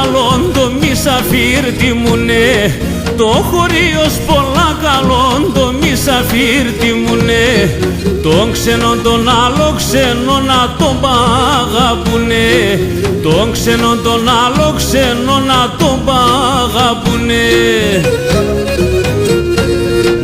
καλό το μισαφίρ τιμουνέ, το χωρίος πολλά καλό το μισαφίρ τιμουνέ, τον ξένον τον άλλο ξένο να τον παγαπουνε, τον ξένον τον άλλο ξένο να τον παγαπουνε.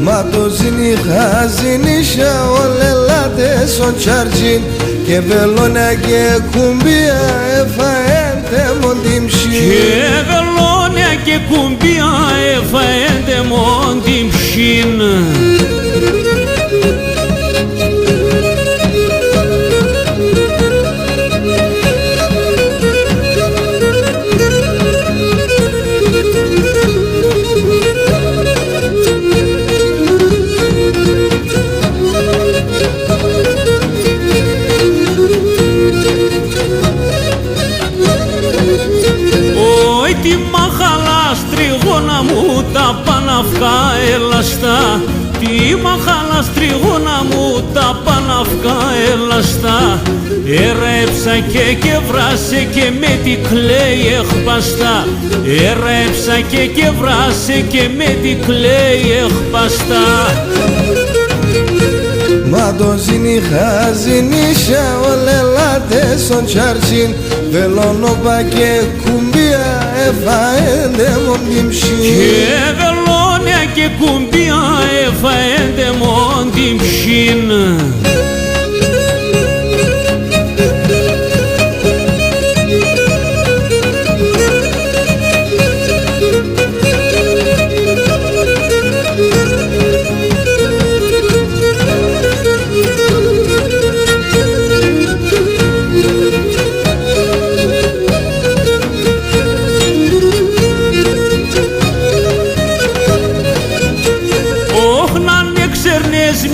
Μα το ζηνιχά ζηνίσια ολελάτες ο τσάρτζιν και βελόνια και κουμπία εφαέντε μοντιμψιν, και βελόνια και κουμπία εφαέντε μοντιμψιν. Τι μαχαλάς τριγώνα μου τα παναυκά ελαστά, τι μαχαλάς τριγώνα μου τα παναυκά ελαστά, ερέψα και βράσε και με τη κλαίει εχπαστά, ερέψα και βράσε και με τη κλαίει εχπαστά. Μα το ζηνιχά ζηνίσια ολελάτες ο τσάρτζιν βελόνοπα και κουμπία εφαέντε μοντιμψιν, και βελόνια και κουμπία εφαέντε μοντιμψιν.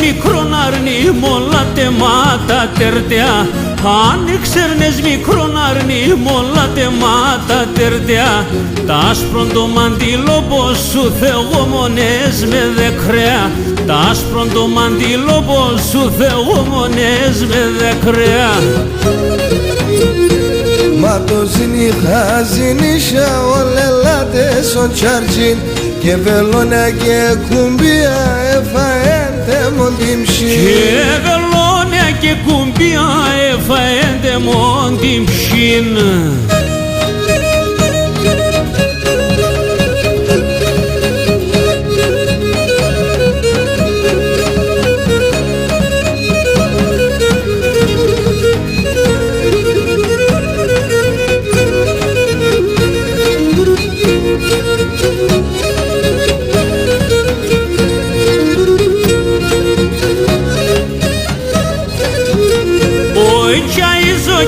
Μικρόν αρνί μόλα τεμάτα τερτιά, αν ήξερνες μικρόν αρνί μόλα τεμάτα τερτιά, τ' άσπρον το μαντήλο πως σου θεογομονές με δεκρέα, τ' άσπρον το μαντήλο πως σου θεογομονές με δεκρέα. Μα το ζηνιχά ζηνίσια ολελάτες ο τσάρτζιν και βελόνια και κουμπία εφαέντε μοντιμψιν, και βελόνια και κουμπία εφαέντε μοντιμψιν.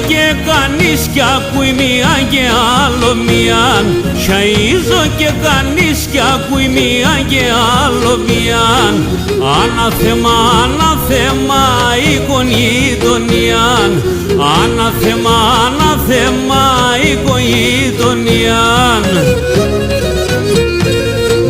Και κανείς κι ακούει μία και άλλο μίαν, σαΐζω και κανείς κι ακούει μία και άλλο μίαν, ανάθεμα, ανάθεμα η γειτονιάν, ανάθεμα, ανάθεμα η γειτονιάν.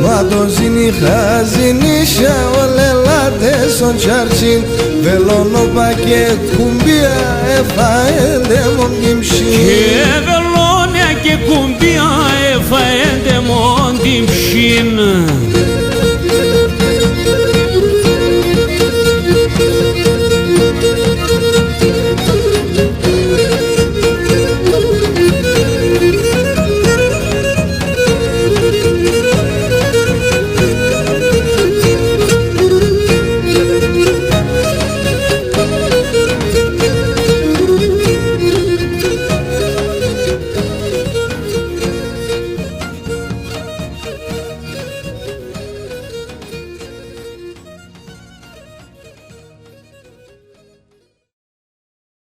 Μα το ζηνιχά ζηνίσια ολελάτες ο τσάρτζιν βελόνοπα και κουμπία εφαέντε μοντιμψιν, και βελόνια και κουμπία